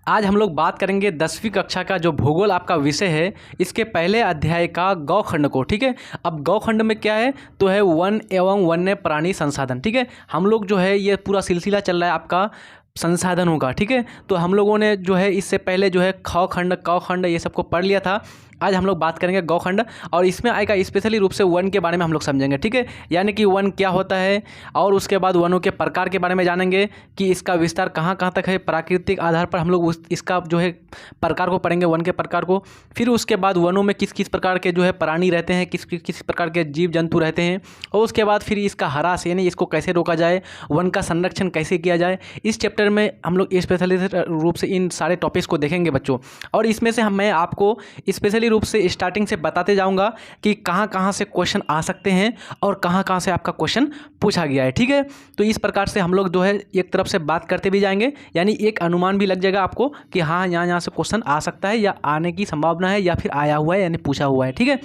आज हम लोग बात करेंगे 10वीं कक्षा का जो भूगोल आपका विषय है इसके पहले अध्याय का गौखंड को। ठीक है, अब गौखंड में क्या है तो है वन एवं वन्य प्राणी संसाधन। ठीक है, हम लोग जो है ये पूरा सिलसिला चल रहा है आपका संसाधनों का। ठीक है, तो हम लोगों ने जो है इससे पहले जो है ख खंड क खंड ये सबको पढ़ लिया था। आज हम लोग बात करेंगे गौखंड और इसमें आएगा स्पेशली रूप से वन के बारे में हम लोग समझेंगे। ठीक है, यानी कि वन क्या होता है और उसके बाद वनों के प्रकार के बारे में जानेंगे कि इसका विस्तार कहाँ कहाँ तक है। प्राकृतिक आधार पर हम लोग इसका जो है प्रकार को पढ़ेंगे, वन के प्रकार को। फिर उसके बाद वनों में किस किस प्रकार के जो है प्राणी रहते हैं, किस प्रकार के जीव जंतु रहते हैं, और उसके बाद फिर इसका ह्रास यानी इसको कैसे रोका जाए, वन का संरक्षण कैसे किया जाए। इस चैप्टर में हम लोग स्पेशली रूप से इन सारे टॉपिक्स को देखेंगे बच्चों। और इसमें से मैं आपको स्पेशली रूप से स्टार्टिंग से बताते जाऊंगा कि कहां कहां से क्वेश्चन आ सकते हैं और कहां कहां से आपका क्वेश्चन पूछा गया है। ठीक है, तो इस प्रकार से हम लोग जो है एक तरफ से बात करते भी जाएंगे, यानी एक अनुमान भी लग जाएगा आपको कि हाँ यहाँ से क्वेश्चन आ सकता है या आने की संभावना है या फिर आया हुआ है यानी पूछा हुआ है। ठीक है,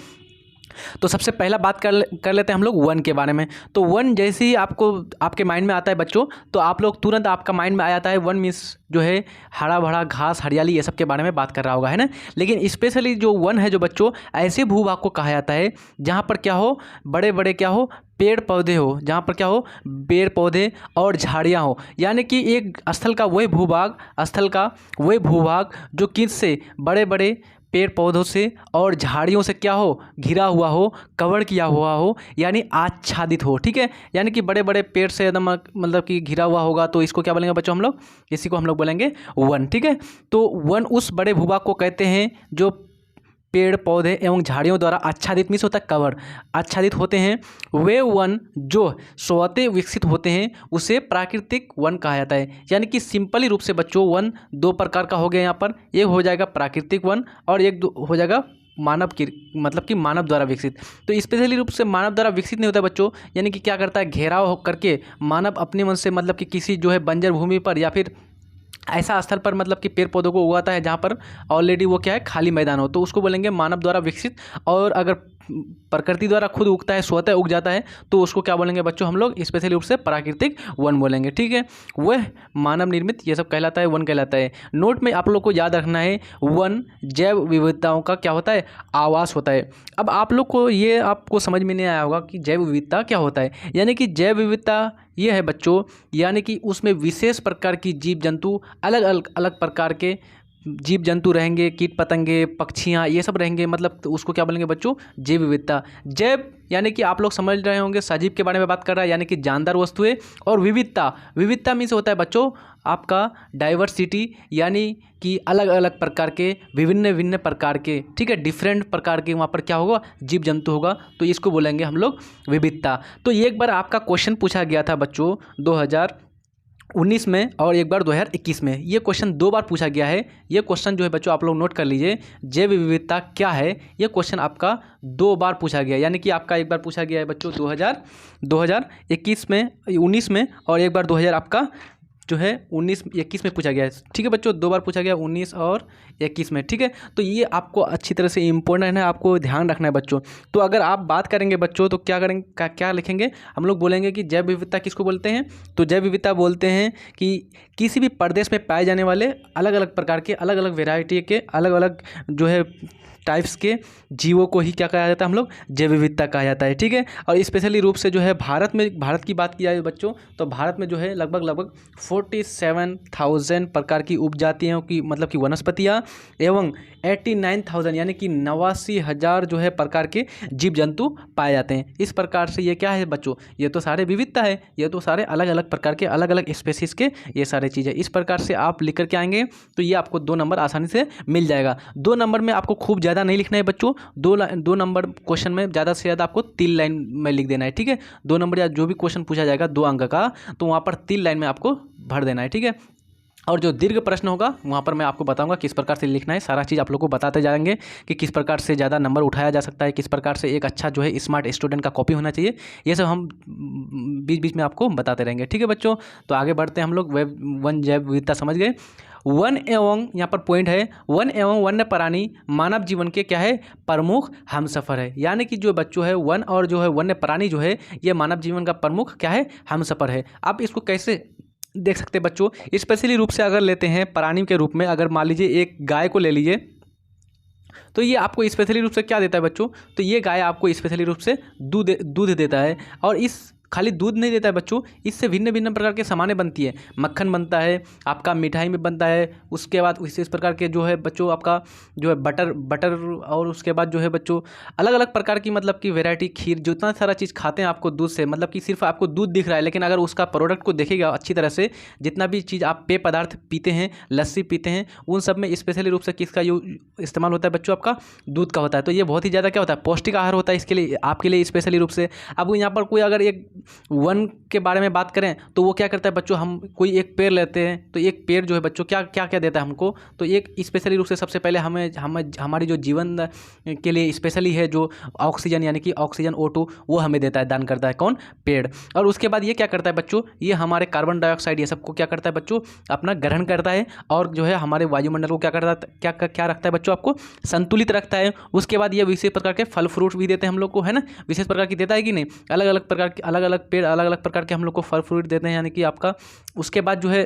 तो सबसे पहला बात कर लेते हैं हम लोग वन के बारे में। तो वन जैसे ही आपको आपके माइंड में आता है बच्चों, तो आप लोग तुरंत आपका माइंड में आ जाता है वन मीन्स जो है हरा भरा घास हरियाली ये सब के बारे में बात कर रहा होगा, है ना। लेकिन स्पेशली जो वन है जो बच्चों ऐसे भूभाग को कहा जाता है जहाँ पर क्या हो बड़े बड़े क्या हो पेड़ पौधे हो, जहाँ पर क्या हो पेड़ पौधे और झाड़ियाँ हो, यानी कि एक स्थल का वही भूभाग जो किससे बड़े बड़े पेड़ पौधों से और झाड़ियों से क्या हो घिरा हुआ हो, कवर किया हुआ हो, यानी आच्छादित हो। ठीक है, यानी कि बड़े बड़े पेड़ से एकदम मतलब कि घिरा हुआ होगा, तो इसको क्या बोलेंगे बच्चों हम लोग, इसी को हम लोग बोलेंगे वन। ठीक है, तो वन उस बड़े भूभाग को कहते हैं जो पेड़ पौधे एवं झाड़ियों द्वारा आच्छादित मीन्स होता है कवर आच्छादित होते हैं। वे वन जो स्वतः विकसित होते हैं उसे प्राकृतिक वन कहा जाता है। यानी कि सिंपली रूप से बच्चों वन दो प्रकार का हो गया यहाँ पर, एक हो जाएगा प्राकृतिक वन और एक हो जाएगा मानव की मतलब कि मानव द्वारा विकसित। तो स्पेशली रूप से मानव द्वारा विकसित नहीं होता बच्चों, यानी कि क्या करता है घेराव करके मानव अपने मन से मतलब कि किसी जो है बंजर भूमि पर या फिर ऐसा स्थल पर मतलब कि पेड़ पौधों को उगाता है जहाँ पर ऑलरेडी वो क्या है खाली मैदान हो, तो उसको बोलेंगे मानव द्वारा विकसित। और अगर प्रकृति द्वारा खुद उगता है स्वतः उग जाता है तो उसको क्या बोलेंगे बच्चों हम लोग स्पेशली रूप से प्राकृतिक वन बोलेंगे। ठीक है, वह मानव निर्मित ये सब कहलाता है वन कहलाता है। नोट में आप लोग को याद रखना है वन जैव विविधताओं का क्या होता है आवास होता है। अब आप लोग को ये आपको समझ में नहीं आया होगा कि जैव विविधता क्या होता है। यानी कि जैव विविधता ये है बच्चों, यानी कि उसमें विशेष प्रकार की जीव जंतु अलग अलग अलग प्रकार के जीव जंतु रहेंगे, कीट पतंगे पक्षियाँ ये सब रहेंगे, मतलब तो उसको क्या बोलेंगे बच्चों जैव विविधता। जैव यानी कि आप लोग समझ रहे होंगे सजीव के बारे में बात कर रहा है, यानी कि जानदार वस्तुएं। और विविधता मीन्स होता है बच्चों आपका डाइवर्सिटी, यानी कि अलग अलग प्रकार के विभिन्न विभिन्न प्रकार के, ठीक है, डिफरेंट प्रकार के वहाँ पर क्या होगा जीव जंतु होगा, तो इसको बोलेंगे हम लोग विविधता। तो एक बार आपका क्वेश्चन पूछा गया था बच्चों 2019 में और एक बार 2021 में, ये क्वेश्चन दो बार पूछा गया है। ये क्वेश्चन जो है बच्चों आप लोग नोट कर लीजिए, जैव विविधता क्या है, ये क्वेश्चन आपका दो बार पूछा गया। यानी कि आपका एक बार पूछा गया है बच्चों 2021 में 19 में और एक बार 2000 आपका जो है 19-21 में पूछा गया है। ठीक है बच्चों, दो बार पूछा गया 19 और 21 में। ठीक है, तो ये आपको अच्छी तरह से इम्पोर्टेंट है, आपको ध्यान रखना है बच्चों। तो अगर आप बात करेंगे बच्चों तो क्या करेंगे क्या लिखेंगे हम लोग, बोलेंगे कि जैव विविधता किसको बोलते हैं, तो जैव विविधता बोलते हैं कि किसी भी प्रदेश में पाए जाने वाले अलग अलग प्रकार के अलग अलग वेराइटी के अलग अलग जो है टाइप्स के जीवों को ही क्या कहा जाता है हम लोग जैव विविधता कहा जाता है। ठीक है, और स्पेशली रूप से जो है भारत की बात की जाए बच्चों तो भारत में जो है लगभग 47,000 प्रकार की उपजातियों की मतलब कि वनस्पतियाँ एवं 89,000 यानी कि 89,000 जो है प्रकार के जीव जंतु पाए जाते हैं। इस प्रकार से ये क्या है बच्चों, ये तो सारे विविधता है, ये तो सारे अलग अलग प्रकार के अलग अलग स्पेसीज के ये सारे चीज़ें। इस प्रकार से आप लिख करके आएंगे तो ये आपको 2 नंबर आसानी से मिल जाएगा। 2 नंबर में आपको खूब ज़्यादा नहीं लिखना है बच्चों, 2 नंबर क्वेश्चन में ज़्यादा से ज़्यादा आपको 3 लाइन में लिख देना है। ठीक है, 2 नंबर या जो भी क्वेश्चन पूछा जाएगा 2 अंक का, तो वहाँ पर 3 लाइन में आपको भर देना है। ठीक है, और जो दीर्घ प्रश्न होगा वहाँ पर मैं आपको बताऊंगा किस प्रकार से लिखना है, सारा चीज़ आप लोग को बताते जाएंगे कि किस प्रकार से ज़्यादा नंबर उठाया जा सकता है, किस प्रकार से एक अच्छा जो है स्मार्ट स्टूडेंट का कॉपी होना चाहिए, ये सब हम बीच बीच में आपको बताते रहेंगे। ठीक है बच्चों, तो आगे बढ़ते हैं हम लोग। वन जैव विविधता समझ गए। वन एवं यहाँ पर पॉइंट है, वन एवं वन्य प्राणी मानव जीवन के क्या है प्रमुख हमसफ़र है। यानी कि जो बच्चों है वन और जो है वन्य प्राणी जो है ये मानव जीवन का प्रमुख क्या है हमसफ़र है। आप इसको कैसे देख सकते हैं बच्चों। स्पेशली रूप से अगर लेते हैं प्राणी के रूप में, अगर मान लीजिए एक गाय को ले लीजिए, तो ये आपको स्पेशली रूप से क्या देता है बच्चों, तो ये गाय आपको स्पेशली रूप से दूध देता है। और इस खाली दूध नहीं देता है बच्चों, इससे भिन्न भिन्न प्रकार के सामानें बनती है, मक्खन बनता है, आपका मिठाई में बनता है, उसके बाद इस प्रकार के जो है बच्चों आपका जो है बटर और उसके बाद जो है बच्चों अलग अलग प्रकार की मतलब कि वैरायटी, खीर, जितना सारा चीज़ खाते हैं आपको दूध से, मतलब कि सिर्फ आपको दूध दिख रहा है, लेकिन अगर उसका प्रोडक्ट को देखेगा अच्छी तरह से, जितना भी चीज़ आप पेय पदार्थ पीते हैं, लस्सी पीते हैं, उन सब में स्पेशली रूप से किसका इस्तेमाल होता है बच्चों, आपका दूध का होता है। तो ये बहुत ही ज़्यादा क्या होता है, पौष्टिक आहार होता है इसके लिए, आपके लिए स्पेशली रूप से। अब यहाँ पर कोई अगर एक वन के बारे में बात करें तो वो क्या करता है बच्चों, हम कोई एक पेड़ लेते हैं तो एक पेड़ जो है बच्चों क्या क्या क्या देता है हमको, तो एक स्पेशली रूप से सबसे पहले हमें हमारी जो जीवन के लिए स्पेशली है जो ऑक्सीजन, यानी कि ऑक्सीजन O2 वो हमें देता है, दान करता है कौन, पेड़। और उसके बाद ये क्या करता है बच्चों, ये हमारे कार्बन डाइऑक्साइड ये सबको क्या करता है बच्चों, अपना ग्रहण करता है, और जो है हमारे वायुमंडल को क्या करता है, क्या रखता है बच्चों, आपको संतुलित रखता है। उसके बाद ये विशेष प्रकार के फल फ्रूट भी देते हैं हम लोग को, है ना, विशेष प्रकार की देता है कि नहीं, अलग अलग प्रकार के अलग अलग पेड़ अलग अलग प्रकार के हम लोग को फल फ्रूट देते हैं, यानी कि आपका उसके बाद जो है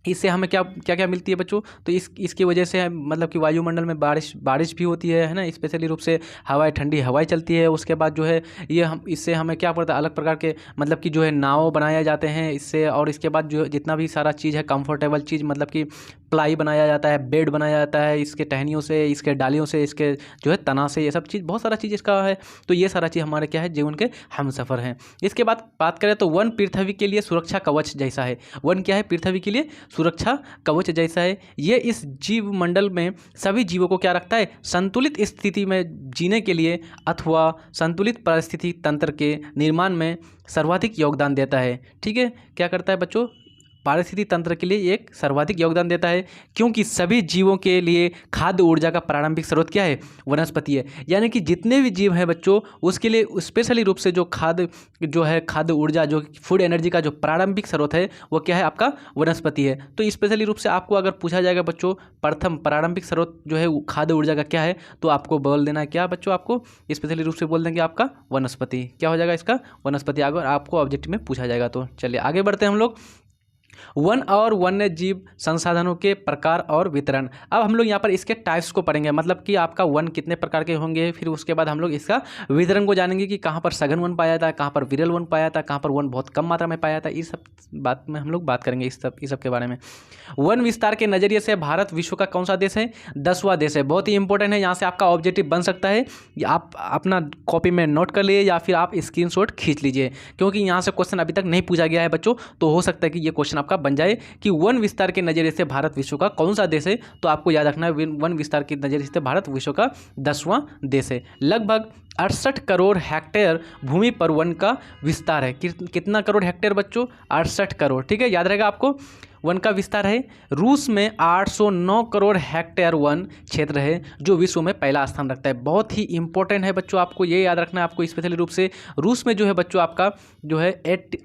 इससे हमें क्या क्या क्या मिलती है बच्चों, तो इसकी वजह से मतलब कि वायुमंडल में बारिश भी होती है ना, स्पेशली रूप से हवाएं, ठंडी हवाएं चलती है। उसके बाद जो है ये हम इससे हमें क्या पड़ता है, अलग प्रकार के मतलब कि जो है नाव बनाए जाते हैं इससे, और इसके बाद जो जितना भी सारा चीज़ है कंफर्टेबल चीज़, मतलब कि प्लाई बनाया जाता है, बेड बनाया जाता है इसके टहनियों से, इसके डालियों से, इसके जो है तना से, ये सब चीज़ बहुत सारा चीज़ इसका है। तो ये सारा चीज़ हमारे क्या है, जीवन के हम सफ़र हैं। इसके बाद बात करें तो वन पृथ्वी के लिए सुरक्षा कवच जैसा है। वन क्या है, पृथ्वी के लिए सुरक्षा कवच जैसा है। ये इस जीव मंडल में सभी जीवों को क्या रखता है, संतुलित स्थिति में जीने के लिए अथवा संतुलित परिस्थिति तंत्र के निर्माण में सर्वाधिक योगदान देता है। ठीक है, क्या करता है बच्चों, पारिस्थितिकी तंत्र के लिए एक सर्वाधिक योगदान देता है, क्योंकि सभी जीवों के लिए खाद्य ऊर्जा का प्रारंभिक स्रोत क्या है, वनस्पति है। यानी कि जितने भी जीव हैं बच्चों, उसके लिए स्पेशली रूप से जो खाद्य ऊर्जा, जो फूड एनर्जी का जो प्रारंभिक स्रोत है वो क्या है, आपका वनस्पति है। तो स्पेशली रूप से आपको अगर पूछा जाएगा बच्चों, प्रथम प्रारंभिक स्रोत जो है खाद्य ऊर्जा का क्या है, तो आपको बोल देना है क्या बच्चों, आपको स्पेशली रूप से बोल देंगे आपका वनस्पति। क्या हो जाएगा इसका, वनस्पति, अगर आपको ऑब्जेक्टिव में पूछा जाएगा तो। चलिए आगे बढ़ते हैं हम लोग। वन और वन्य जीव संसाधनों के प्रकार और वितरण। अब हम लोग यहाँ पर इसके टाइप्स को पढ़ेंगे, मतलब कि आपका वन कितने प्रकार के होंगे, फिर उसके बाद हम लोग इसका वितरण को जानेंगे कि कहाँ पर सघन वन पाया जाता है, कहाँ पर विरल वन पाया जाता है, कहाँ पर वन बहुत कम मात्रा में पाया जाता है। इस सब बात में हम लोग बात करेंगे, इस सब के बारे में। वन विस्तार के नज़रिए से भारत विश्व का कौन सा देश है, 10वां देश है। बहुत ही इंपॉर्टेंट है, यहाँ से आपका ऑब्जेक्टिव बन सकता है, आप अपना कॉपी में नोट कर लिए या फिर आप स्क्रीनशॉट खींच लीजिए, क्योंकि यहाँ से क्वेश्चन अभी तक नहीं पूछा गया है बच्चों, तो हो सकता है कि ये क्वेश्चन आपका बन जाए कि वन विस्तार के नज़रिए से भारत विश्व का कौन सा देश है। तो आपको याद रखना है वन विस्तार के नज़रिए से भारत विश्व का 10वां देश है। लगभग 68 करोड़ हेक्टेयर भूमि पर वन का विस्तार है। कितना करोड़ हेक्टेयर बच्चों, 68 करोड़। ठीक है, याद रहेगा आपको, वन का विस्तार है। रूस में 809 करोड़ हेक्टेयर वन क्षेत्र है, जो विश्व में पहला स्थान रखता है। बहुत ही इंपॉर्टेंट है बच्चों, आपको ये याद रखना है, आपको स्पेशली रूप से रूस में जो है बच्चों आपका जो है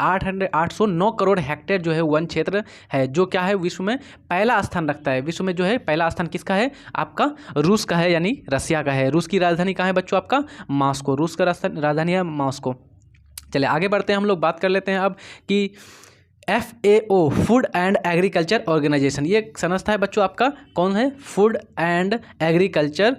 809 करोड़ हेक्टेयर जो है वन क्षेत्र है, जो क्या है, विश्व में पहला स्थान रखता है। विश्व में जो है पहला स्थान किसका है, आपका रूस का है, यानी रसिया का है। रूस की राजधानी कहाँ है बच्चों, आपका मॉस्को। रूस का राजधानी है मॉस्को। चलिए आगे बढ़ते हैं, हम लोग बात कर लेते हैं अब कि FAO food and agriculture organisation, ये संस्था है बच्चों आपका, कौन है, फूड एंड एग्रीकल्चर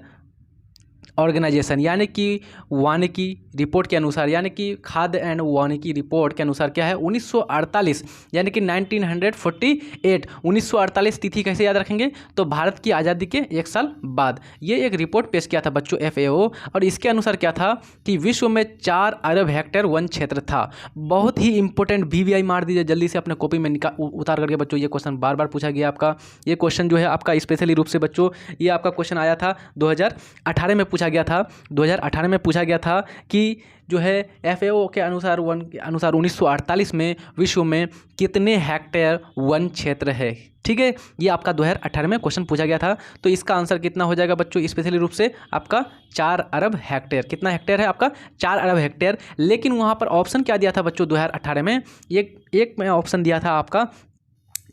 ऑर्गेनाइजेशन, यानी कि वानिकी रिपोर्ट के अनुसार, यानी कि खाद्य एंड वानिकी रिपोर्ट के अनुसार क्या है, 1948 यानी कि 1948 1948 तिथि कैसे याद रखेंगे, तो भारत की आज़ादी के 1 साल बाद ये एक रिपोर्ट पेश किया था बच्चों FAO, और इसके अनुसार क्या था कि विश्व में 4 अरब हेक्टेयर वन क्षेत्र था। बहुत ही इंपॉर्टेंट, VVI मार दीजिए जल्दी से अपने कॉपी में उतार करके बच्चों, ये क्वेश्चन बार बार पूछा गया आपका। ये क्वेश्चन जो है आपका स्पेशली रूप से बच्चों, ये आपका क्वेश्चन आया था 2018 में पूछा गया था। 2018 में पूछा गया था कि जो है FAO के अनुसार 1948 में विश्व में कितने हेक्टेयर वन क्षेत्र है। ठीक है, ये आपका 2018 में क्वेश्चन पूछा गया था। तो इसका आंसर कितना हो जाएगा बच्चों, स्पेशली रूप से आपका 4 अरब हेक्टेयर। कितना हेक्टेयर है आपका, 4 अरब हेक्टेयर। लेकिन वहाँ पर ऑप्शन क्या दिया था बच्चों 2018 में, एक में ऑप्शन दिया था आपका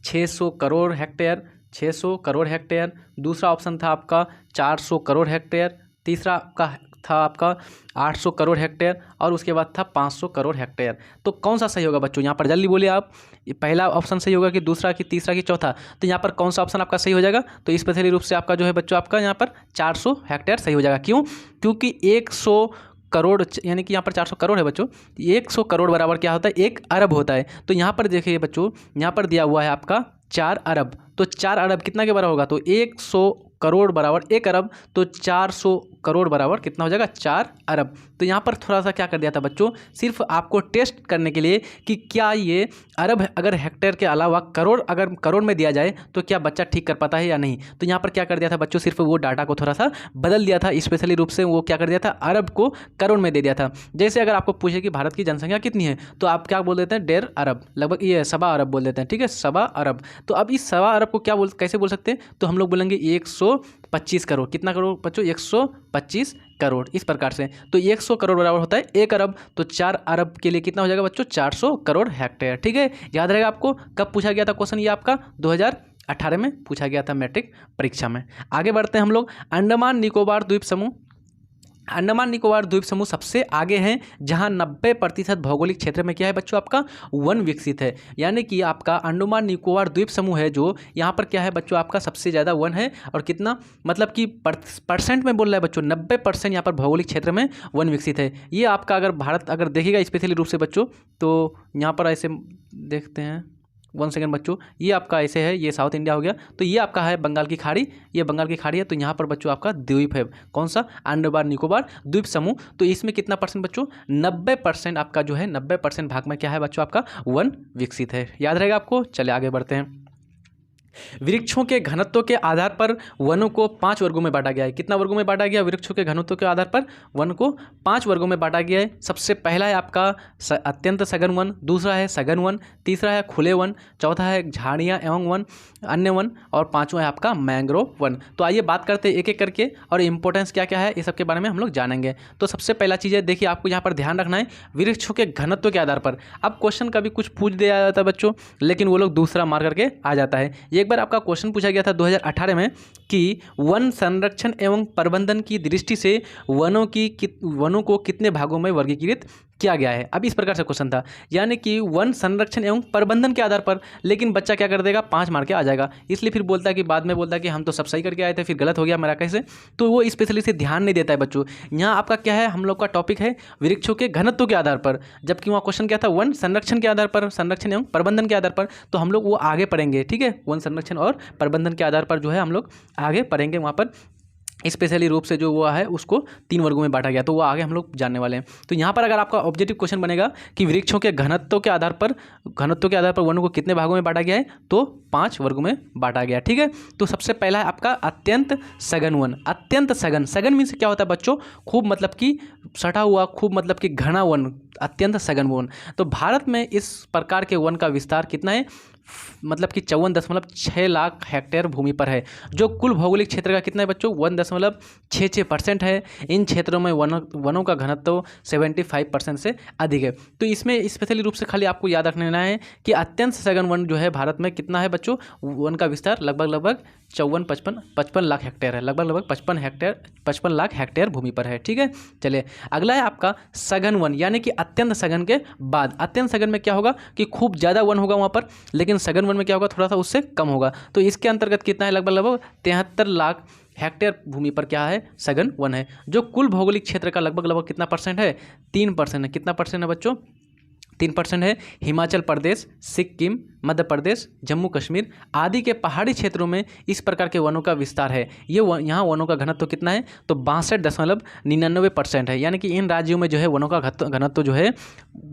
600 करोड़ हेक्टेयर, 600 करोड़ हेक्टेयर। दूसरा ऑप्शन था आपका 400 करोड़ हेक्टेयर। तीसरा आपका था आपका 800 करोड़ हेक्टेयर और उसके बाद था 500 करोड़ हेक्टेयर। तो कौन सा सही होगा बच्चों, यहाँ पर जल्दी बोलिए आप, ये पहला ऑप्शन सही होगा कि दूसरा कि तीसरा कि चौथा? तो यहाँ पर कौन सा ऑप्शन आपका सही हो जाएगा? तो स्पेशली रूप से आपका जो है बच्चों आपका यहाँ पर 400 हेक्टेयर सही हो जाएगा। क्यों? क्योंकि 100 करोड़ यानी कि यहाँ पर 400 करोड़ है बच्चों, 100 करोड़ बराबर क्या होता है? 1 अरब होता है। तो यहाँ पर देखिए बच्चों, यहाँ पर दिया हुआ है आपका 4 अरब, तो 4 अरब कितना के बराबर होगा? तो 100 करोड़ बराबर 1 अरब, तो 400 करोड़ बराबर कितना हो जाएगा? 4 अरब। तो यहाँ पर थोड़ा सा क्या कर दिया था बच्चों, सिर्फ आपको टेस्ट करने के लिए कि क्या ये अरब अगर हेक्टेयर के अलावा करोड़ अगर करोड़ में दिया जाए तो क्या बच्चा ठीक कर पाता है या नहीं। तो यहाँ पर क्या कर दिया था बच्चों, सिर्फ वो डाटा को थोड़ा सा बदल दिया था, स्पेशली रूप से वो क्या कर दिया था, अरब को करोड़ में दे दिया था। जैसे अगर आपको पूछे कि भारत की जनसंख्या कितनी है, तो आप क्या बोल देते हैं? 1.5 अरब, लगभग ये 1.25 अरब बोल देते हैं, ठीक है, 1.25 अरब। तो अब इस 1.25 अरब को क्या कैसे बोल सकते हैं? तो हम लोग बोलेंगे 125 करोड़। कितना करोड़ बच्चों? 125 करोड़, इस प्रकार से। तो 100 करोड़ बराबर होता है 1 अरब, तो 4 अरब के लिए कितना हो जाएगा बच्चों? 400 करोड़ हेक्टेयर, ठीक है। याद रहेगा आपको कब पूछा गया था क्वेश्चन, ये आपका 2018 में पूछा गया था मैट्रिक परीक्षा में। आगे बढ़ते हैं हम लोग। अंडमान निकोबार द्वीप समूह, अंडमान निकोबार द्वीप समूह सबसे आगे हैं, जहां 90% भौगोलिक क्षेत्र में क्या है बच्चों? आपका वन विकसित है। यानी कि आपका अंडमान निकोबार द्वीप समूह है जो यहाँ पर क्या है बच्चों? आपका सबसे ज़्यादा वन है। और कितना मतलब कि परसेंट में बोल रहा है बच्चों? 90% यहाँ पर भौगोलिक क्षेत्र में वन विकसित है। ये आपका अगर भारत अगर देखेगा स्पेशली रूप से बच्चों, तो यहाँ पर ऐसे देखते हैं, 1 सेकेंड बच्चों, ये आपका ऐसे है, ये साउथ इंडिया हो गया, तो ये आपका है बंगाल की खाड़ी, ये बंगाल की खाड़ी है। तो यहाँ पर बच्चों आपका द्वीप है, कौन सा? अंडमान निकोबार द्वीप समूह। तो इसमें कितना परसेंट बच्चों? 90% आपका जो है 90% भाग में क्या है बच्चों? आपका वन विकसित है। याद रहेगा आपको। चलिए आगे बढ़ते हैं। वृक्षों के घनत्व के आधार पर वनों को 5 वर्गों में बांटा गया है। कितना वर्गों में बांटा गया? वृक्षों के घनत्व के आधार पर वन को 5 वर्गों में बांटा गया है। सबसे पहला है आपका अत्यंत सघन वन, दूसरा है सघन वन, तीसरा है खुले वन, चौथा है झाड़ियाँ एवं वन, अन्य वन, और पांचवा है आपका मैंग्रोव वन। तो आइए बात करते हैं एक एक करके, और इंपॉर्टेंस क्या क्या है ये सब के बारे में हम लोग जानेंगे। तो सबसे पहला चीज़ है, देखिए आपको यहाँ पर ध्यान रखना है वृक्षों के घनत्व के आधार पर। अब क्वेश्चन कभी कुछ पूछ दिया जाता है बच्चों, लेकिन वो लोग दूसरा मार करके आ जाता है। एक बार आपका क्वेश्चन पूछा गया था 2018 में कि वन संरक्षण एवं प्रबंधन की दृष्टि से वनों को कितने भागों में वर्गीकृत किया गया है। अब इस प्रकार से क्वेश्चन था, यानी कि वन संरक्षण एवं प्रबंधन के आधार पर, लेकिन बच्चा क्या कर देगा? 5 मार के आ जाएगा। इसलिए फिर बोलता है कि बाद में बोलता है कि हम तो सब सही करके आए थे, फिर गलत हो गया मेरा कैसे। तो वो स्पेशली से ध्यान नहीं देता है बच्चों। यहाँ आपका क्या है, हम लोग का टॉपिक है वृक्षों के घनत्व के आधार पर, जबकि वहाँ क्वेश्चन क्या था? वन संरक्षण के आधार पर, संरक्षण एवं प्रबंधन के आधार पर। तो हम लोग वो आगे पढ़ेंगे, ठीक है। वन संरक्षण और प्रबंधन के आधार पर जो है हम लोग आगे पढ़ेंगे। वहाँ पर स्पेशली रूप से जो वो है उसको 3 वर्गों में बांटा गया, तो वो आगे हम लोग जानने वाले हैं। तो यहाँ पर अगर आपका ऑब्जेक्टिव क्वेश्चन बनेगा कि वृक्षों के घनत्व के आधार पर वनों को कितने भागों में बांटा गया है, तो 5 वर्गों में बांटा गया, ठीक है। तो सबसे पहला है आपका अत्यंत सघन वन। अत्यंत सघन, सघन मीन्स क्या होता है बच्चों? खूब मतलब कि सटा हुआ, खूब मतलब कि घना वन, अत्यंत सघन वन। तो भारत में इस प्रकार के वन का विस्तार कितना है? मतलब कि 54.6 लाख हेक्टेयर भूमि पर है, जो कुल भौगोलिक क्षेत्र का कितना है बच्चों? 1.66% है। इन क्षेत्रों में वनों का घनत्व 75% से अधिक है। तो इसमें स्पेशली रूप से खाली आपको याद रखना है कि अत्यंत सघन वन जो है भारत में कितना है बच्चों? वन का विस्तार लगभग 55 लाख हेक्टेयर है, लगभग 55 लाख हेक्टेयर भूमि पर है, ठीक है। चलिए अगला है आपका सघन वन, यानी कि अत्यंत सघन के बाद। अत्यंत सघन में क्या होगा कि खूब ज़्यादा वन होगा वहाँ पर, लेकिन सघन वन में क्या होगा? थोड़ा सा उससे कम होगा। तो इसके अंतर्गत कितना है? लगभग 73 लाख हेक्टेयर भूमि पर क्या है? सघन वन है, जो कुल भौगोलिक क्षेत्र का लगभग कितना परसेंट है? 3% है। कितना परसेंट है बच्चों? 3% है। हिमाचल प्रदेश, सिक्किम, मध्य प्रदेश, जम्मू कश्मीर आदि के पहाड़ी क्षेत्रों में इस प्रकार के वनों का विस्तार है। यहाँ वनों का घनत्व कितना है? तो 62.99% है। यानी कि इन राज्यों में जो है वनों का घनत्व जो है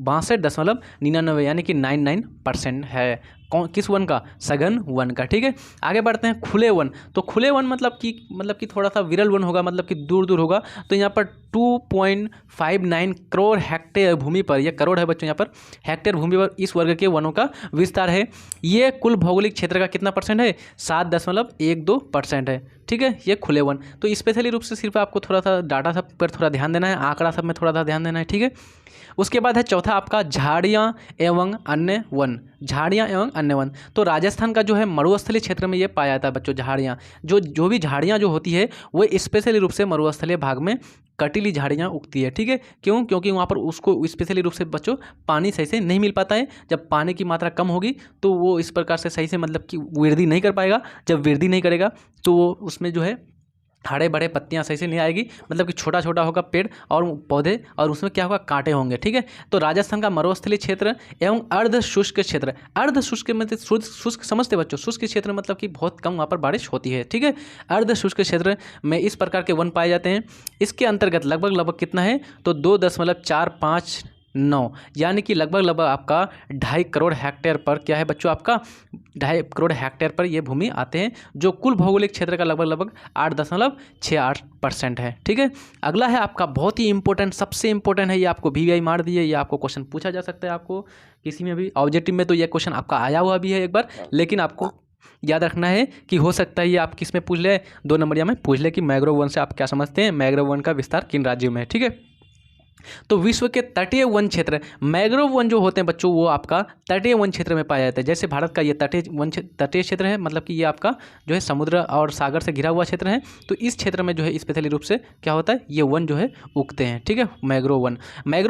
62.99 यानी कि 99% है। किस वन का? सघन वन का, ठीक है। आगे बढ़ते हैं खुले वन। तो खुले वन मतलब कि थोड़ा सा विरल वन होगा, मतलब कि दूर दूर होगा। तो यहाँ पर 2.59 करोड़ हेक्टेयर भूमि पर, यह करोड़ है बच्चों, यहाँ पर हेक्टेयर भूमि पर इस वर्ग के वनों का विस्तार है। ये कुल भौगोलिक क्षेत्र का कितना परसेंट है? 7.12% है, ठीक है। ये खुले वन। तो स्पेशली रूप से सिर्फ आपको थोड़ा सा डाटा सब पर थोड़ा ध्यान देना है, आंकड़ा सब में थोड़ा सा ध्यान देना है, ठीक है। उसके बाद है चौथा आपका झाड़ियाँ एवं अन्य वन। झाड़ियाँ एवं अन्य वन, तो राजस्थान का जो है मरुस्थलीय क्षेत्र में ये पाया जाता है बच्चों। झाड़ियाँ जो भी झाड़ियाँ जो होती है वो स्पेशली रूप से मरुस्थलीय भाग में कटीली झाड़ियाँ उगती है। ठीक है, क्यों? क्योंकि वहाँ पर उसको स्पेशली रूप से बच्चों पानी सही से नहीं मिल पाता है। जब पानी की मात्रा कम होगी तो वो इस प्रकार से सही से मतलब कि वृद्धि नहीं कर पाएगा। जब वृद्धि नहीं करेगा तो वो उसमें जो है हरे बड़े पत्तियां सही से नहीं आएगी, मतलब कि छोटा छोटा होगा पेड़ और पौधे, और उसमें क्या होगा, कांटे होंगे। ठीक है, तो राजस्थान का मरुस्थलीय क्षेत्र एवं अर्ध शुष्क क्षेत्र, अर्ध शुष्क मतलब शुष्क समझते बच्चों, शुष्क क्षेत्र मतलब कि बहुत कम वहाँ पर बारिश होती है। ठीक है, अर्ध शुष्क क्षेत्र में इस प्रकार के वन पाए जाते हैं। इसके अंतर्गत लगभग कितना है, तो 2.459 यानी कि लगभग आपका 2.5 करोड़ हेक्टेयर पर क्या है बच्चों, आपका 2.5 करोड़ हेक्टेयर पर ये भूमि आते हैं, जो कुल भौगोलिक क्षेत्र का लगभग 8.68% है। ठीक है, अगला है आपका बहुत ही इंपॉर्टेंट, सबसे इंपॉर्टेंट है, ये आपको VVI मार दिए, ये आपको क्वेश्चन पूछा जा सकता है, आपको किसी में भी ऑब्जेक्टिव में तो ये क्वेश्चन आपका आया हुआ भी है एक बार, लेकिन आपको याद रखना है कि हो सकता है ये आप किस में पूछ ले, 2 नंबरिया में पूछ ले कि मैंग्रोव वन से आप क्या समझते हैं, मैंग्रोव वन का विस्तार किन राज्यों में है। ठीक है, तो विश्व के तटीय वन क्षेत्र, मैंग्रोव वन जो होते हैं बच्चों वो आपका तटीय वन क्षेत्र में पाया जाता है। जैसे भारत का ये तटीय क्षेत्र है, मतलब कि ये आपका जो है समुद्र और सागर से घिरा हुआ क्षेत्र है, तो इस क्षेत्र में जो है स्पेशली रूप से क्या होता है, ये वन जो है उगते हैं। ठीक है, मैंग्रोव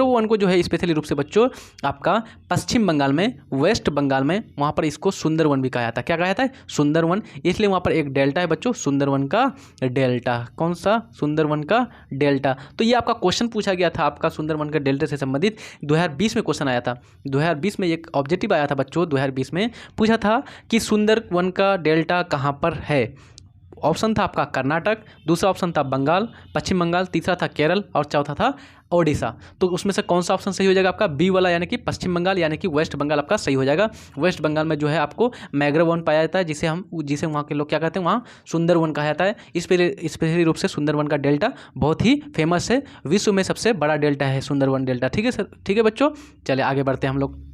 वन को जो है स्पेशली रूप से बच्चों आपका पश्चिम बंगाल में, वेस्ट बंगाल में, वहाँ पर इसको सुंदरवन भी कहा जाता है। क्या कहा जाता है, सुंदरवन, इसलिए वहाँ पर एक डेल्टा है बच्चों, सुंदरवन का डेल्टा। कौन सा, सुंदरवन का डेल्टा। तो ये आपका क्वेश्चन पूछा गया था आपका सुंदरवन के डेल्टा से संबंधित, 2020 में क्वेश्चन आया था। 2020 में एक ऑब्जेक्टिव आया था बच्चों, 2020 में पूछा था कि सुंदरवन का डेल्टा कहाँ पर है। ऑप्शन था आपका कर्नाटक, दूसरा ऑप्शन था बंगाल, पश्चिम बंगाल, तीसरा था केरल और चौथा था ओडिशा। तो उसमें से कौन सा ऑप्शन सही हो जाएगा आपका, बी वाला, यानी कि पश्चिम बंगाल यानी कि वेस्ट बंगाल आपका सही हो जाएगा। वेस्ट बंगाल में जो है आपको मैंग्रोव वन पाया जाता है, जिसे वहाँ के लोग क्या कहते हैं, वहाँ सुंदरवन कहा जाता है। स्पेशली रूप से सुंदरवन का डेल्टा बहुत ही फेमस है, विश्व में सबसे बड़ा डेल्टा है सुंदरवन डेल्टा। ठीक है सर, ठीक है बच्चों, चले आगे बढ़ते हैं हम लोग।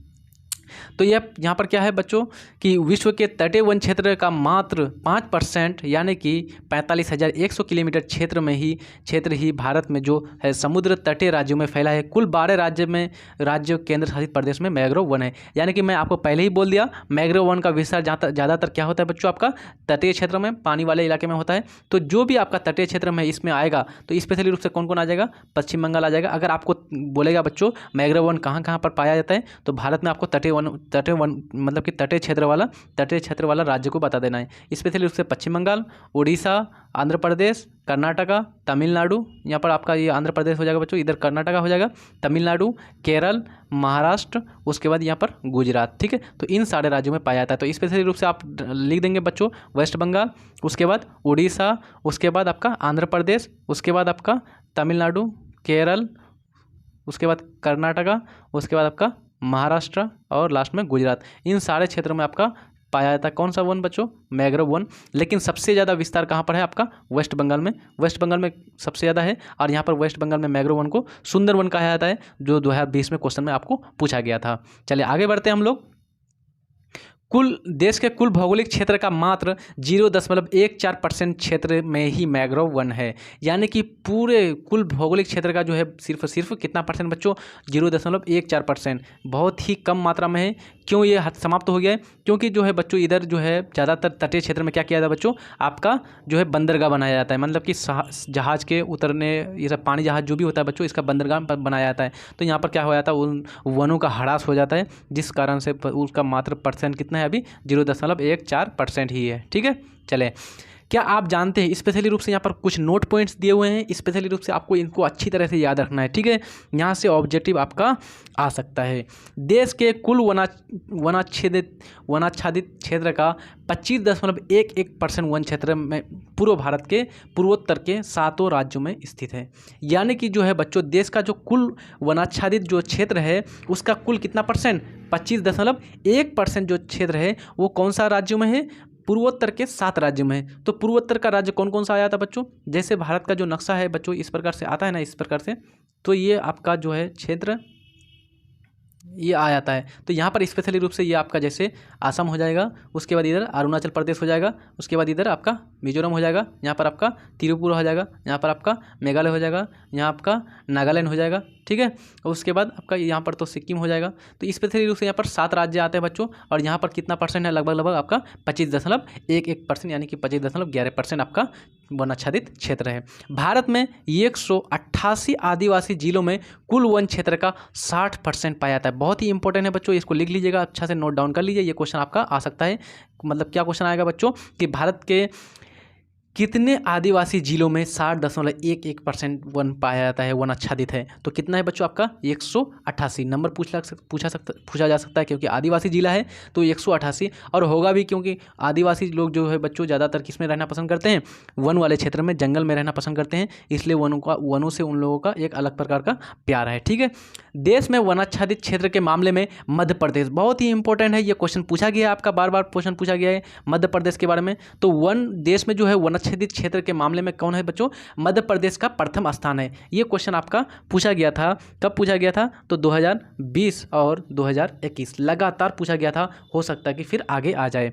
तो ये यहाँ पर क्या है बच्चों कि विश्व के तटीय वन क्षेत्र का मात्र 5% यानी कि 45,100 किलोमीटर क्षेत्र ही भारत में जो है समुद्र तटीय राज्यों में फैला है। कुल 12 राज्य केंद्र शासित प्रदेश में मैंग्रोव वन है। यानी कि मैं आपको पहले ही बोल दिया, मैंग्रोव वन का विस्तार ज़्यादातर क्या होता है बच्चों, आपका तटीय क्षेत्र में, पानी वाले इलाके में होता है। तो जो भी आपका तटीय क्षेत्र में इसमें आएगा तो स्पेशली रूप से कौन कौन आ जाएगा, पश्चिम बंगाल आ जाएगा। अगर आपको बोलेगा बच्चों मैंग्रोव वन कहाँ कहाँ पर पाया जाता है, तो भारत में आपको तटीय वन मतलब कि तटीय क्षेत्र वाला राज्य को बता देना है। स्पेशली रूप से पश्चिम बंगाल, उड़ीसा, आंध्र प्रदेश, कर्नाटका, तमिलनाडु, यहाँ पर आपका ये आंध्र प्रदेश हो जाएगा बच्चों, इधर कर्नाटका हो जाएगा, तमिलनाडु, केरल, महाराष्ट्र, उसके बाद यहाँ पर गुजरात। ठीक है, तो इन सारे राज्यों में पाया जाता है। तो स्पेशली रूप से आप लिख देंगे बच्चों वेस्ट बंगाल, उसके बाद उड़ीसा, उसके बाद आपका आंध्र प्रदेश, उसके बाद आपका तमिलनाडु, केरल, उसके बाद कर्नाटका, उसके बाद आपका महाराष्ट्र और लास्ट में गुजरात। इन सारे क्षेत्रों में आपका पाया जाता है कौन सा वन बच्चों, मैंग्रोव वन। लेकिन सबसे ज़्यादा विस्तार कहाँ पर है आपका, वेस्ट बंगाल में। वेस्ट बंगाल में सबसे ज़्यादा है, और यहाँ पर वेस्ट बंगाल में मैंग्रोव वन को सुंदरवन कहा जाता है, जो 2020 में क्वेश्चन में आपको पूछा गया था। चलिए आगे बढ़ते हैं हम लोग। देश के कुल भौगोलिक क्षेत्र का मात्र 0.14% क्षेत्र में ही मैंग्रोव वन है। यानी कि पूरे कुल भौगोलिक क्षेत्र का जो है सिर्फ कितना परसेंट बच्चों, 0.14%, बहुत ही कम मात्रा में है। क्यों ये समाप्त हो गया है, क्योंकि जो है बच्चों इधर जो है ज़्यादातर तटीय क्षेत्र में क्या किया जाता है बच्चों, आपका जो है बंदरगाह बनाया जाता है। मतलब कि जहाज़ के उतरने, ये सब पानी जहाज़ जो भी होता है बच्चों, इसका बंदरगाह बनाया जाता है। तो यहाँ पर क्या हो जाता है, उन वनों का ह्रास हो जाता है, जिस कारण से उसका मात्र परसेंट कितना है अभी, 0.14% ही है। ठीक है, चले क्या आप जानते हैं, स्पेशली रूप से यहाँ पर कुछ नोट पॉइंट्स दिए हुए हैं, स्पेशली रूप से आपको इनको अच्छी तरह से याद रखना है। ठीक है, यहाँ से ऑब्जेक्टिव आपका आ सकता है। देश के कुल वनाच्छादित क्षेत्र का 25.11% वन क्षेत्र में पूर्व भारत के पूर्वोत्तर के 7 राज्यों में स्थित है। यानी कि जो है बच्चों देश का जो कुल वनाच्छादित जो क्षेत्र है उसका कुल कितना परसेंट, 25.1% जो क्षेत्र है वो कौन सा राज्यों में है, पूर्वोत्तर के 7 राज्यों में है। तो पूर्वोत्तर का राज्य कौन कौन सा आया था बच्चों, जैसे भारत का जो नक्शा है बच्चों इस प्रकार से आता है ना, इस प्रकार से, तो ये आपका जो है क्षेत्र ये आ जाता है। तो यहाँ पर स्पेशली रूप से ये आपका जैसे आसाम हो जाएगा, उसके बाद इधर अरुणाचल प्रदेश हो जाएगा, उसके बाद इधर आपका मिजोरम हो जाएगा, यहाँ पर आपका त्रिपुरा हो जाएगा, यहाँ पर आपका मेघालय हो जाएगा, यहाँ आपका नागालैंड हो जाएगा, ठीक है। और उसके बाद आपका यहाँ पर तो सिक्किम हो जाएगा। तो स्पेशली रूप से यहाँ पर 7 राज्य आते हैं बच्चों, और यहाँ पर कितना परसेंट है, लगभग आपका 25.11% यानी कि 25.11% आपका वन आच्छादित क्षेत्र है। भारत में 188 आदिवासी जिलों में कुल वन क्षेत्र का 60% पाया जाता है। बहुत ही इंपॉर्टेंट है बच्चों, इसको लिख लीजिएगा, अच्छा से नोट डाउन कर लीजिए, ये क्वेश्चन आपका आ सकता है। मतलब क्या क्वेश्चन आएगा बच्चों कि भारत के कितने आदिवासी जिलों में 60.11% वन पाया जाता है, वन आच्छादित है। तो कितना है बच्चों आपका 188 नंबर पूछा जा सकता है, क्योंकि आदिवासी जिला है तो 188, और होगा भी क्योंकि आदिवासी लोग जो है बच्चों ज़्यादातर किस में रहना पसंद करते हैं, वन वाले क्षेत्र में, जंगल में रहना पसंद करते हैं, इसलिए वनों से उन लोगों का एक अलग प्रकार का प्यार है, ठीक है। देश में वनाच्छादित क्षेत्र के मामले में मध्य प्रदेश बहुत ही इंपॉर्टेंट है, ये क्वेश्चन पूछा गया है आपका, बार बार क्वेश्चन पूछा गया है मध्य प्रदेश के बारे में। तो देश में जो है वनाच्छादित क्षेत्र के मामले में कौन है बच्चों, मध्य प्रदेश का प्रथम स्थान है। ये क्वेश्चन आपका पूछा गया था, कब पूछा गया था, तो 2020 और 2021 लगातार पूछा गया था, हो सकता है कि फिर आगे आ जाए।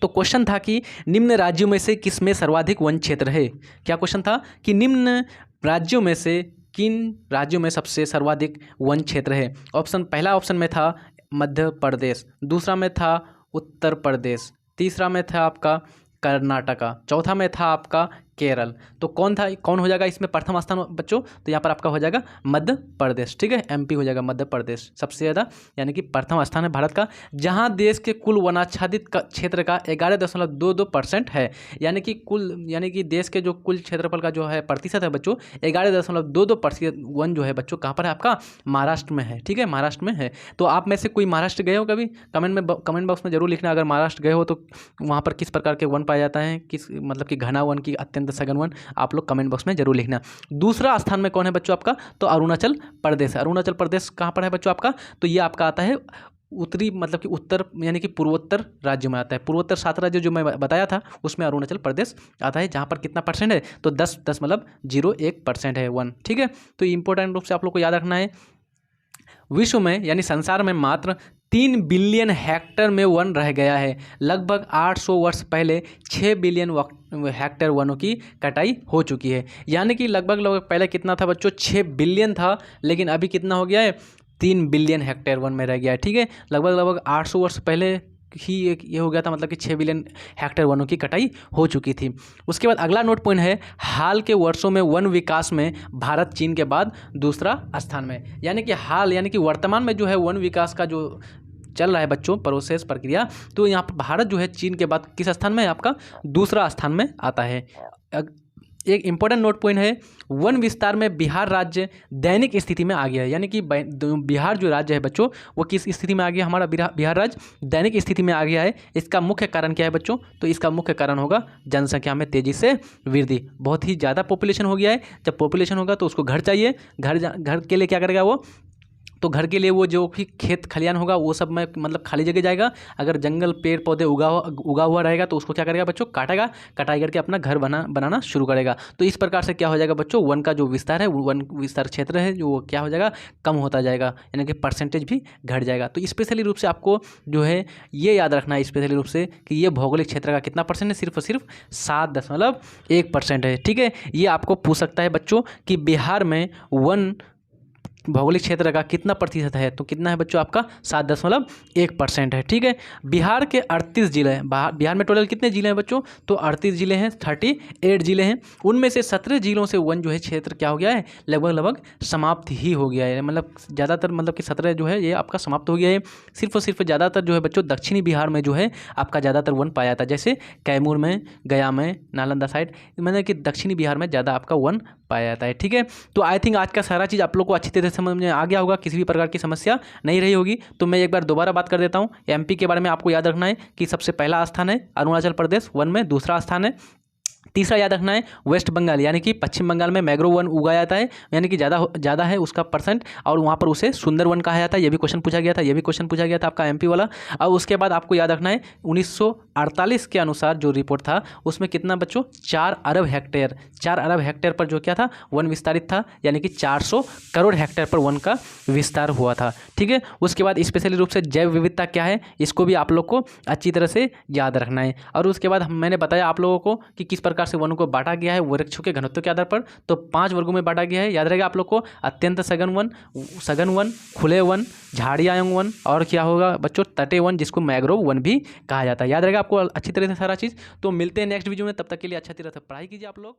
तो क्वेश्चन था कि निम्न राज्यों में से किस में सर्वाधिक वन क्षेत्र है। क्या क्वेश्चन था कि निम्न राज्यों में से किन राज्यों में सबसे सर्वाधिक वन क्षेत्र है। पहला ऑप्शन में था मध्य प्रदेश, दूसरा में था उत्तर प्रदेश, तीसरा में था आपका कर्नाटका, चौथा में था आपका केरल। तो कौन हो जाएगा इसमें प्रथम स्थान बच्चों, तो यहाँ पर आपका हो जाएगा मध्य प्रदेश, ठीक है, एमपी हो जाएगा मध्य प्रदेश सबसे ज़्यादा, यानी कि प्रथम स्थान है भारत का, जहाँ देश के कुल वनाच्छादित क्षेत्र का 11.22% है। यानी कि देश के जो कुल क्षेत्रफल का जो है प्रतिशत है बच्चों 11.22% वन जो है बच्चों कहाँ पर है आपका, महाराष्ट्र में है, ठीक है, महाराष्ट्र में है। तो आप में से कोई महाराष्ट्र गए हो कभी, कमेंट बॉक्स में जरूर लिखना, अगर महाराष्ट्र गए हो तो वहाँ पर किस प्रकार के वन पाया जाता है, किस मतलब कि घना वन की अत्यंत सघन वन, आप लोग कमेंट बॉक्स में जरूर लिखना। दूसरा स्थान में कौन है बच्चों आपका, तो अरुणाचल प्रदेश। अरुणाचल प्रदेश कहाँ पर है बच्चों आपका, तो ये आपका आता है उत्तरी मतलब कि उत्तर यानी कि पूर्वोत्तर राज्य में आता है। पूर्वोत्तर 7 राज्य जो मैं बताया था उसमें अरुणाचल प्रदेश आता है, जहाँ पर कितना परसेंट है, तो 10.01% है वन, ठीक है। तो इंपॉर्टेंट रूप से आप लोग को याद रखना है। विश्व में यानी संसार में मात्र 3 बिलियन हेक्टेयर में वन रह गया है। लगभग 800 वर्ष पहले 6 बिलियन हेक्टेयर वनों की कटाई हो चुकी है। यानी कि लगभग पहले कितना था बच्चों, 6 बिलियन था, लेकिन अभी कितना हो गया है, 3 बिलियन हेक्टेयर वन में रह गया है, ठीक है। लगभग 800 वर्ष पहले ही ये हो गया था, मतलब कि 6 बिलियन हेक्टेयर वनों की कटाई हो चुकी थी। उसके बाद अगला नोट पॉइंट है, हाल के वर्षों में वन विकास में भारत चीन के बाद दूसरा स्थान में। यानी कि वर्तमान में जो है वन विकास का जो चल रहा है बच्चों प्रोसेस प्रक्रिया, तो यहाँ पर भारत जो है चीन के बाद किस स्थान में है आपका, दूसरा स्थान में आता है। एक इंपॉर्टेंट नोट पॉइंट है, वन विस्तार में बिहार राज्य दैनिक स्थिति में आ गया है। यानी कि बिहार जो राज्य है बच्चों वो किस स्थिति में आ गया, हमारा बिहार राज्य दैनिक स्थिति में आ गया है। इसका मुख्य कारण क्या है बच्चों, तो इसका मुख्य कारण होगा जनसंख्या में तेजी से वृद्धि। बहुत ही ज़्यादा पॉपुलेशन हो गया है, जब पॉपुलेशन होगा तो उसको घर चाहिए, घर के लिए क्या करेगा वो, तो घर के लिए वो जो भी खेत खलियान होगा वो सब में मतलब खाली जगह जाएगा। अगर जंगल पेड़ पौधे उगा हुआ रहेगा तो उसको क्या करेगा बच्चों, कटाई करके अपना घर बनाना शुरू करेगा। तो इस प्रकार से क्या हो जाएगा बच्चों, वन का जो विस्तार है, वन विस्तार क्षेत्र है जो क्या हो जाएगा, कम होता जाएगा, यानी कि परसेंटेज भी घट जाएगा। तो स्पेशली रूप से आपको जो है ये याद रखना है स्पेशली रूप से कि ये भौगोलिक क्षेत्र का कितना परसेंट है, सिर्फ 7.1% है, ठीक है। ये आपको पूछ सकता है बच्चों कि बिहार में वन भौगोलिक क्षेत्र का कितना प्रतिशत है, तो कितना है बच्चों आपका 7.1% है, ठीक है। बिहार के 38 जिले हैं, बिहार में टोटल कितने जिले हैं बच्चों, तो 38 जिले हैं, 38 जिले हैं। उनमें से 17 जिलों से वन जो है क्षेत्र क्या हो गया है, लगभग समाप्त ही हो गया है। मतलब ज़्यादातर मतलब कि 17 जो है ये आपका समाप्त हो गया है। सिर्फ और सिर्फ ज़्यादातर जो है बच्चों दक्षिणी बिहार में जो है आपका ज़्यादातर वन पाया जाता है, जैसे कैमूर में, गया में, नालंदा साइड, मतलब कि दक्षिणी बिहार में ज़्यादा आपका वन पाया जाता है, ठीक है। तो आई थिंक आज का सारा चीज़ आप लोग को अच्छी तरह से समझ में आ गया होगा, किसी भी प्रकार की समस्या नहीं रही होगी। तो मैं एक बार दोबारा बात कर देता हूँ। एमपी के बारे में आपको याद रखना है कि सबसे पहला स्थान है अरुणाचल प्रदेश वन में, दूसरा स्थान है तीसरा याद रखना है वेस्ट बंगाल, यानी कि पश्चिम बंगाल में मैंग्रोव वन उगाया जाता है, यानी कि ज़्यादा है उसका परसेंट, और वहाँ पर उसे सुंदरवन कहा जाता है। ये भी क्वेश्चन पूछा गया था, आपका एमपी वाला। अब उसके बाद आपको याद रखना है 1948 के अनुसार जो रिपोर्ट था उसमें कितना बच्चों, 4 अरब हेक्टेयर पर जो क्या था, वन विस्तारित था, यानी कि 400 करोड़ हेक्टेयर पर वन का विस्तार हुआ था। ठीक है, उसके बाद स्पेशली रूप से जैव विविधता क्या है, इसको भी आप लोग को अच्छी तरह से याद रखना है। और उसके बाद मैंने बताया आप लोगों को कि किस प्रकार से वनों को बांटा गया है वृक्षों के घनत्व के आधार पर। तो 5 वर्गों में बांटा गया है, याद रहेगा आप लोग को, अत्यंत सघन वन, खुले वन, झाड़ियाँ वन, और क्या होगा बच्चों, तटीय वन, जिसको मैंग्रोव वन भी कहा जाता है। याद रहेगा आपको अच्छी तरह से सारा चीज़। तो मिलते हैं नेक्स्ट वीडियो में, तब तक के लिए अच्छा तरह से पढ़ाई कीजिए आप लोग।